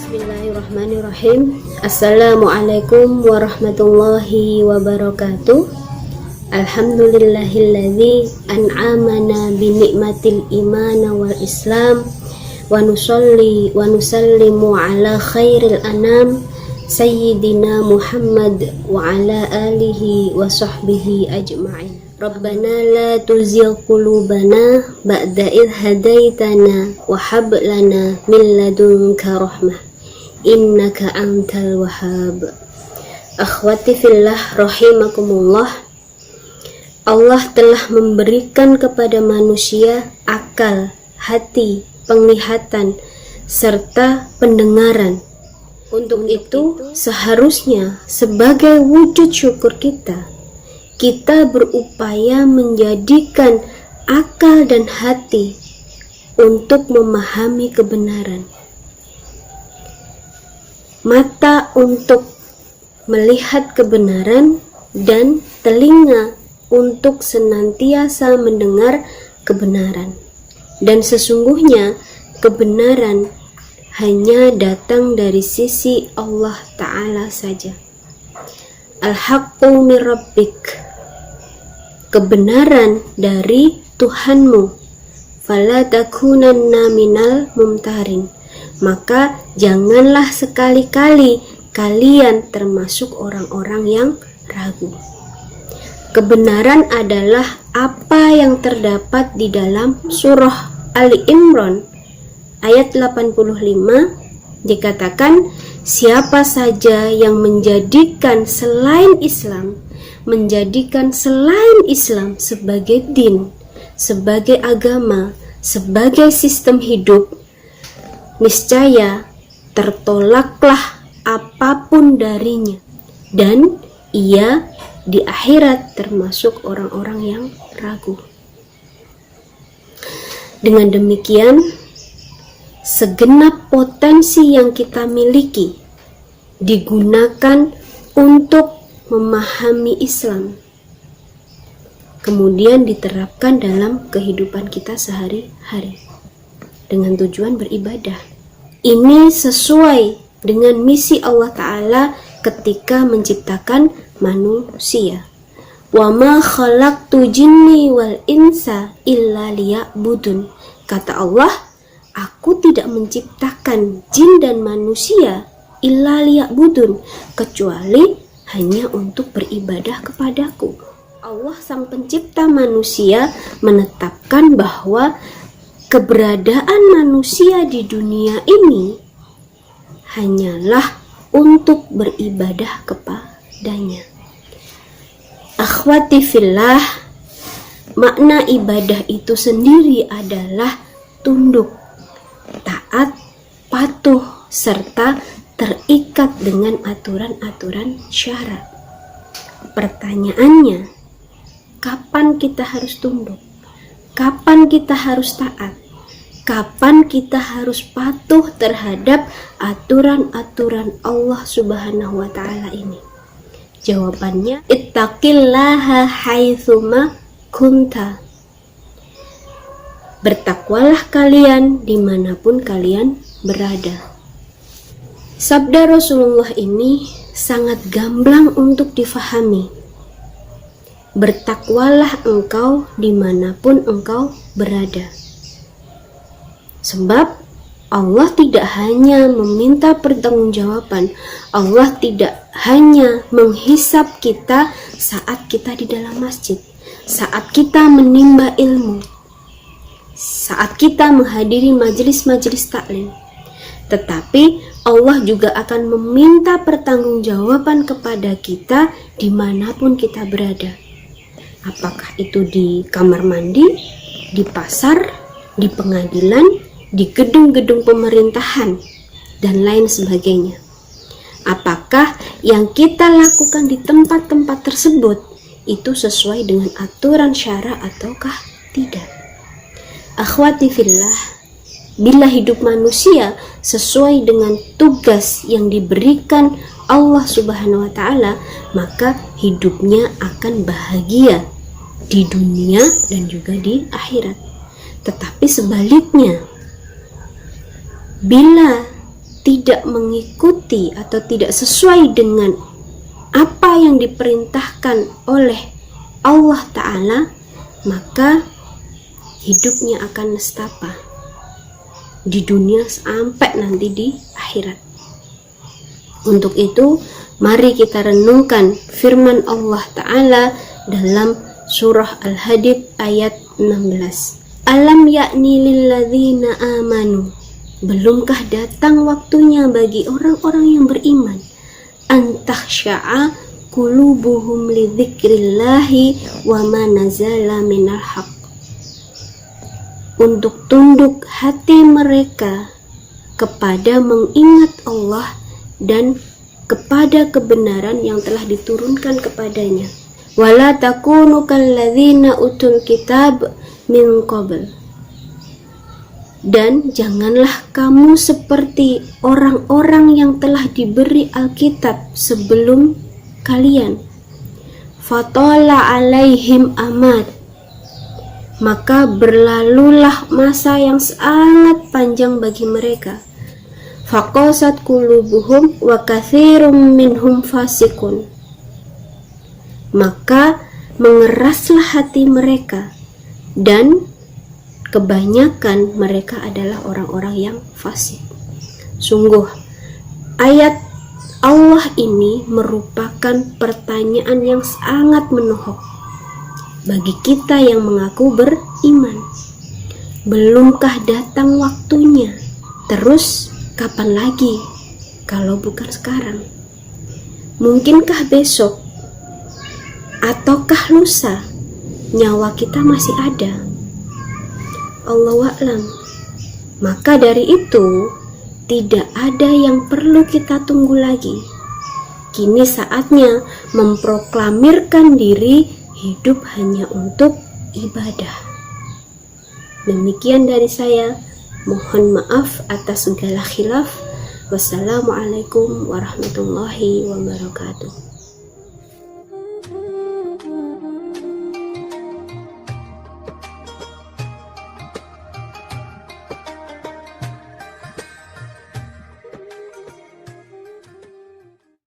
Bismillahirrahmanirrahim. Assalamualaikum warahmatullahi wabarakatuh. Alhamdulillahilladzi an'amana binikmatil iman wal islam wa nusalli wa nusallimu ala khairil anam sayyidina Muhammad wa ala alihi wa sahbihi ajma'in. Rabbana la tuzigh qulubana ba'da idh hadaitana wa hab lana min ladunka rahmah innaka antal wahhab. Akhwati fillah rahimakumullah, Allah telah memberikan kepada manusia akal, hati, penglihatan, serta pendengaran. Untuk itu, seharusnya sebagai wujud syukur kita berupaya menjadikan akal dan hati untuk memahami kebenaran, mata untuk melihat kebenaran, dan telinga untuk senantiasa mendengar kebenaran. Dan sesungguhnya kebenaran hanya datang dari sisi Allah Ta'ala saja. Al-haqqu min rabbik, kebenaran dari Tuhanmu. Fala takunanna minal mumtarin, maka janganlah sekali-kali kalian termasuk orang-orang yang ragu. Kebenaran adalah apa yang terdapat di dalam surah Ali Imran ayat 85, dikatakan, siapa saja yang menjadikan selain Islam sebagai din, sebagai agama, sebagai sistem hidup, niscaya tertolaklah apapun darinya, dan ia di akhirat termasuk orang-orang yang ragu. Dengan demikian, segenap potensi yang kita miliki digunakan untuk memahami Islam, kemudian diterapkan dalam kehidupan kita sehari-hari dengan tujuan beribadah. Ini sesuai dengan misi Allah Ta'ala ketika menciptakan manusia. Wa ma khalaqtu jinni wal insa illa liya'budun. Kata Allah, aku tidak menciptakan jin dan manusia illa liya'budun, kecuali hanya untuk beribadah kepadaku. Allah sang pencipta manusia menetapkan bahwa keberadaan manusia di dunia ini hanyalah untuk beribadah kepadanya. Akhwati fillah, makna ibadah itu sendiri adalah tunduk, taat, patuh, serta terikat dengan aturan-aturan syara. Pertanyaannya, kapan kita harus tunduk? Kapan kita harus taat? Kapan kita harus patuh terhadap aturan-aturan Allah Subhanahu wa Ta'ala ini? Jawabannya, ittaqillaha haitsuma kunta. Bertakwalah kalian dimanapun kalian berada. Sabda Rasulullah ini sangat gamblang untuk difahami. Bertakwalah engkau dimanapun engkau berada. Sebab Allah tidak hanya meminta pertanggungjawaban, Allah tidak hanya menghisap kita saat kita di dalam masjid, saat kita menimba ilmu, saat kita menghadiri majelis-majelis taklim, tetapi Allah juga akan meminta pertanggungjawaban kepada kita dimanapun kita berada. Apakah itu di kamar mandi, di pasar, di pengadilan, di gedung-gedung pemerintahan, dan lain sebagainya. Apakah yang kita lakukan di tempat-tempat tersebut itu sesuai dengan aturan syara ataukah tidak? Akhwati fillah, bila hidup manusia sesuai dengan tugas yang diberikan Allah Subhanahu wa Ta'ala, maka hidupnya akan bahagia di dunia dan juga di akhirat. Tetapi sebaliknya, bila tidak mengikuti atau tidak sesuai dengan apa yang diperintahkan oleh Allah Ta'ala, maka hidupnya akan nestapa di dunia sampai nanti di akhirat. Untuk itu, mari kita renungkan firman Allah Ta'ala dalam surah Al-Hadid ayat 16. Alam yakni lilladzina amanu, belumkah datang waktunya bagi orang-orang yang beriman, antakhsya'a qulubuhum lidzikrillahi wa ma nazala minal haq, untuk tunduk hati mereka kepada mengingat Allah dan kepada kebenaran yang telah diturunkan kepadanya. Wala takunu kalladzina utul kitab min qabl, dan janganlah kamu seperti orang-orang yang telah diberi Alkitab sebelum kalian. Fatala alaihim amad, maka berlalulah masa yang sangat panjang bagi mereka. Faqasat qulubuhum wa katsirum minhum fasikun, maka mengeraslah hati mereka dan kebanyakan mereka adalah orang-orang yang fasik. Sungguh, ayat Allah ini merupakan pertanyaan yang sangat menohok bagi kita yang mengaku beriman. Belumkah datang waktunya? Terus kapan lagi kalau bukan sekarang? Mungkinkah besok ataukah lusa nyawa kita masih ada? Allahu a'lam. Maka dari itu, tidak ada yang perlu kita tunggu lagi. Kini saatnya memproklamirkan diri hidup hanya untuk ibadah. Demikian dari saya. Mohon maaf atas segala khilaf. Wassalamualaikum warahmatullahi wabarakatuh.